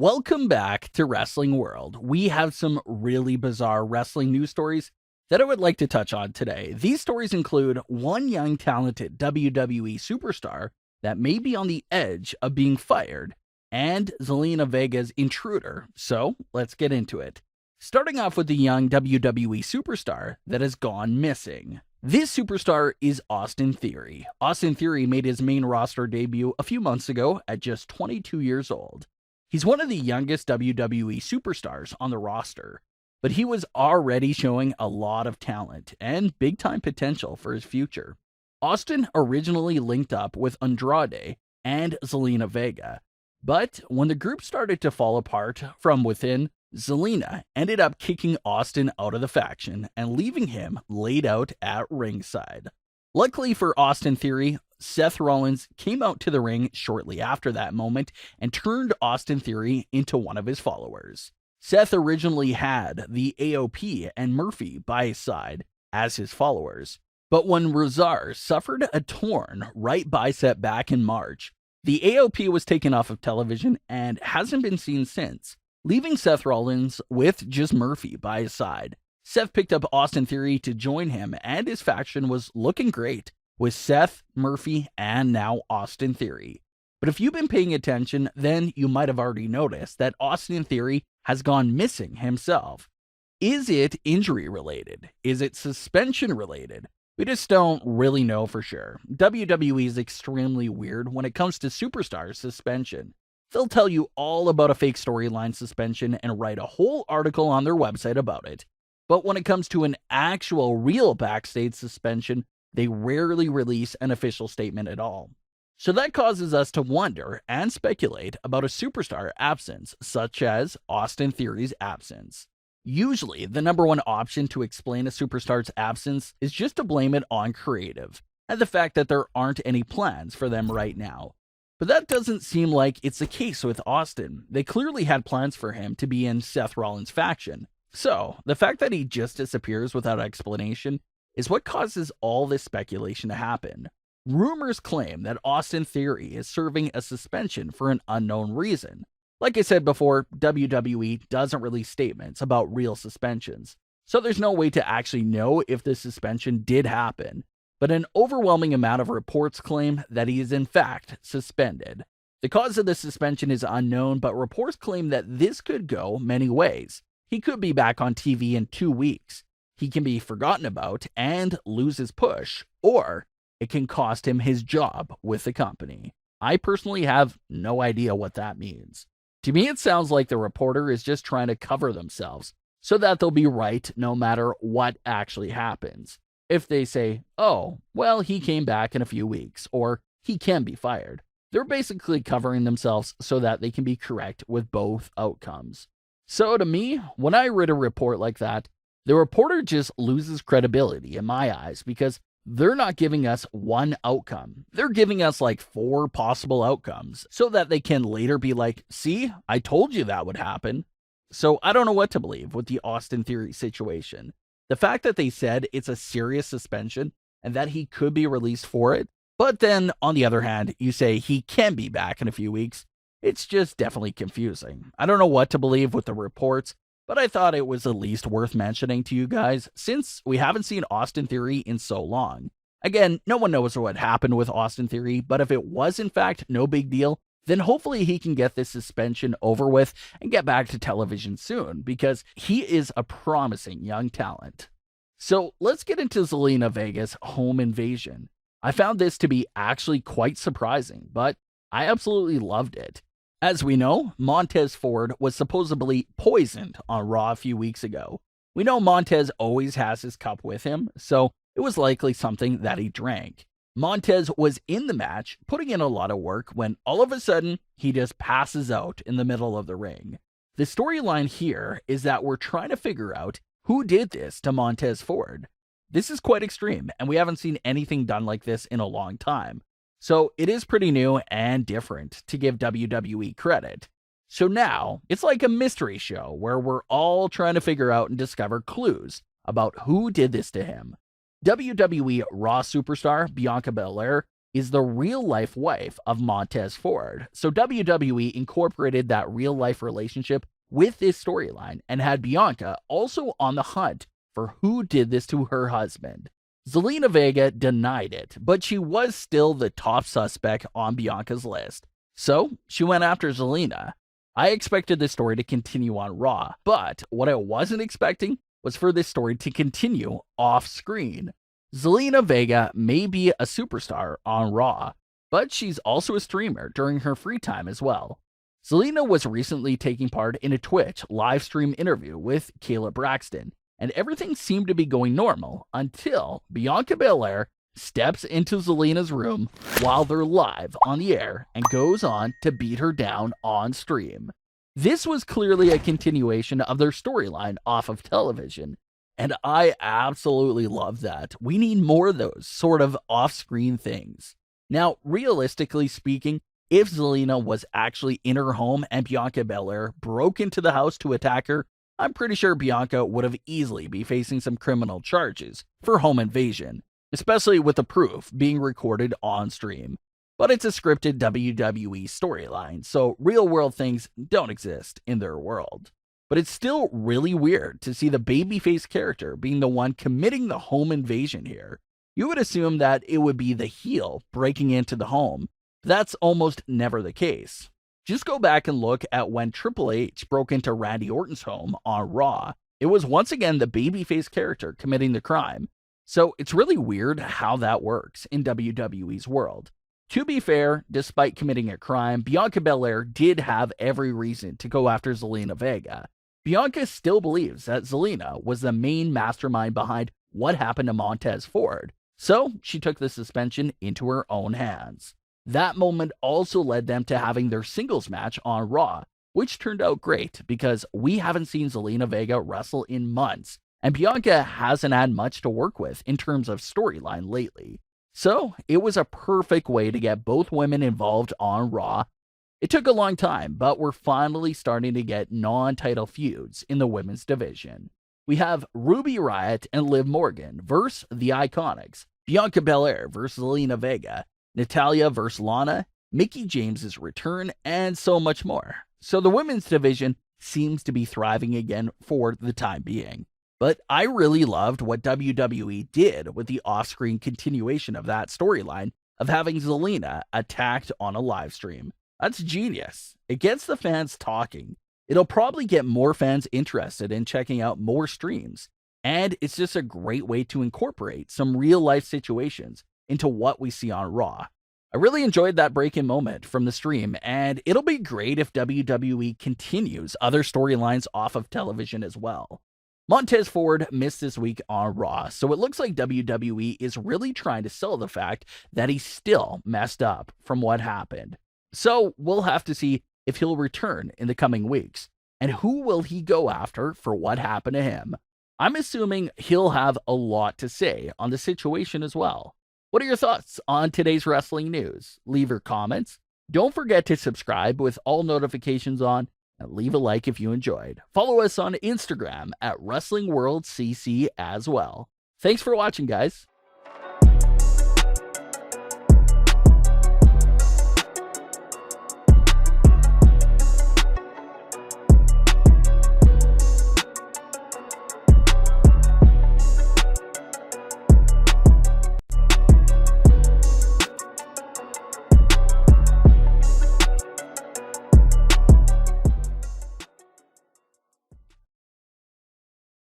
Welcome back to Wrestling World. We have some really bizarre wrestling news stories that I would like to touch on today. These stories include one young talented WWE superstar that may be on the edge of being fired, and Zelina Vega's intruder. So let's get into it. Starting off with the young WWE superstar that has gone missing. This superstar is Austin Theory. Austin Theory made his main roster debut a few months ago at just 22 years old. He's one of the youngest WWE superstars on the roster, but he was already showing a lot of talent and big-time potential for his future. Austin originally linked up with Andrade and Zelina Vega, but when the group started to fall apart from within, Zelina ended up kicking Austin out of the faction and leaving him laid out at ringside. Luckily for Austin Theory, Seth Rollins came out to the ring shortly after that moment and turned Austin Theory into one of his followers. Seth originally had the AOP and Murphy by his side as his followers, but when Razar suffered a torn right bicep back in March, the AOP was taken off of television and hasn't been seen since, leaving Seth Rollins with just Murphy by his side. Seth picked up Austin Theory to join him, and his faction was looking great, with Seth, Murphy, and now Austin Theory. But if you've been paying attention, then you might have already noticed that Austin Theory has gone missing himself. Is it injury related? Is it suspension related? We just don't really know for sure. WWE is extremely weird when it comes to superstar suspension. They'll tell you all about a fake storyline suspension and write a whole article on their website about it. But when it comes to an actual real backstage suspension, they rarely release an official statement at all. So that causes us to wonder and speculate about a superstar absence, such as Austin Theory's absence. Usually, the number one option to explain a superstar's absence is just to blame it on creative, and the fact that there aren't any plans for them right now. But that doesn't seem like it's the case with Austin. They clearly had plans for him to be in Seth Rollins' faction. So, the fact that he just disappears without explanation is what causes all this speculation to happen. Rumors claim that Austin Theory is serving a suspension for an unknown reason. Like I said before, WWE doesn't release statements about real suspensions, so there's no way to actually know if the suspension did happen. But an overwhelming amount of reports claim that he is in fact suspended. The cause of the suspension is unknown, but reports claim that this could go many ways. He could be back on TV in 2 weeks. He can be forgotten about and lose his push, or it can cost him his job with the company. I personally have no idea what that means. To me, it sounds like the reporter is just trying to cover themselves so that they'll be right no matter what actually happens. If they say, oh, well, he came back in a few weeks, or he can be fired, they're basically covering themselves so that they can be correct with both outcomes. So to me, when I read a report like that, the reporter just loses credibility in my eyes because they're not giving us one outcome. They're giving us like 4 possible outcomes so that they can later be like, see, I told you that would happen. So I don't know what to believe with the Austin Theory situation. The fact that they said it's a serious suspension and that he could be released for it, but then on the other hand, you say he can be back in a few weeks. It's just definitely confusing. I don't know what to believe with the reports, but I thought it was at least worth mentioning to you guys since we haven't seen Austin Theory in so long. Again, no one knows what happened with Austin Theory, but if it was in fact no big deal, then hopefully he can get this suspension over with and get back to television soon because he is a promising young talent. So let's get into Zelina Vega's Home Invasion. I found this to be actually quite surprising, but I absolutely loved it. As we know, Montez Ford was supposedly poisoned on Raw a few weeks ago. We know Montez always has his cup with him, so it was likely something that he drank. Montez was in the match, putting in a lot of work, when all of a sudden, he just passes out in the middle of the ring. The storyline here is that we're trying to figure out who did this to Montez Ford. This is quite extreme, and we haven't seen anything done like this in a long time. So it is pretty new and different, to give WWE credit. So now, it's like a mystery show where we're all trying to figure out and discover clues about who did this to him. WWE Raw Superstar Bianca Belair is the real-life wife of Montez Ford. So WWE incorporated that real-life relationship with this storyline and had Bianca also on the hunt for who did this to her husband. Zelina Vega denied it, but she was still the top suspect on Bianca's list. So she went after Zelina. I expected this story to continue on Raw, but what I wasn't expecting was for this story to continue off-screen. Zelina Vega may be a superstar on Raw, but she's also a streamer during her free time as well. Zelina was recently taking part in a Twitch live stream interview with Kayla Braxton, and everything seemed to be going normal until Bianca Belair steps into Zelina's room while they're live on the air and goes on to beat her down on stream. This was clearly a continuation of their storyline off of television, and I absolutely love that. We need more of those sort of off-screen things. Now, realistically speaking, if Zelina was actually in her home and Bianca Belair broke into the house to attack her, I'm pretty sure Bianca would have easily be facing some criminal charges for home invasion, especially with the proof being recorded on stream. But it's a scripted WWE storyline, so real-world things don't exist in their world. But it's still really weird to see the babyface character being the one committing the home invasion here. You would assume that it would be the heel breaking into the home. That's almost never the case. Just go back and look at when Triple H broke into Randy Orton's home on Raw. It was once again the babyface character committing the crime. So it's really weird how that works in WWE's world. To be fair, despite committing a crime, Bianca Belair did have every reason to go after Zelina Vega. Bianca still believes that Zelina was the main mastermind behind what happened to Montez Ford, so she took the suspension into her own hands. That moment also led them to having their singles match on Raw, which turned out great because we haven't seen Zelina Vega wrestle in months, and Bianca hasn't had much to work with in terms of storyline lately. So it was a perfect way to get both women involved on Raw. It took a long time, but we're finally starting to get non-title feuds in the women's division. We have Ruby Riott and Liv Morgan versus the Iconics, Bianca Belair versus Zelina Vega, Natalya versus Lana, Mickie James's return, and so much more. So the women's division seems to be thriving again for the time being. But I really loved what WWE did with the off-screen continuation of that storyline of having Zelina attacked on a live stream. That's genius. It gets the fans talking. It'll probably get more fans interested in checking out more streams. And it's just a great way to incorporate some real-life situations into what we see on Raw. I really enjoyed that break-in moment from the stream, and it'll be great if WWE continues other storylines off of television as well. Montez Ford missed this week on Raw, so it looks like WWE is really trying to sell the fact that he's still messed up from what happened. So we'll have to see if he'll return in the coming weeks, and who will he go after for what happened to him. I'm assuming he'll have a lot to say on the situation as well. What are your thoughts on today's wrestling news? Leave your comments. Don't forget to subscribe with all notifications on, and leave a like if you enjoyed. Follow us on Instagram at WrestlingWorldCC as well. Thanks for watching, guys.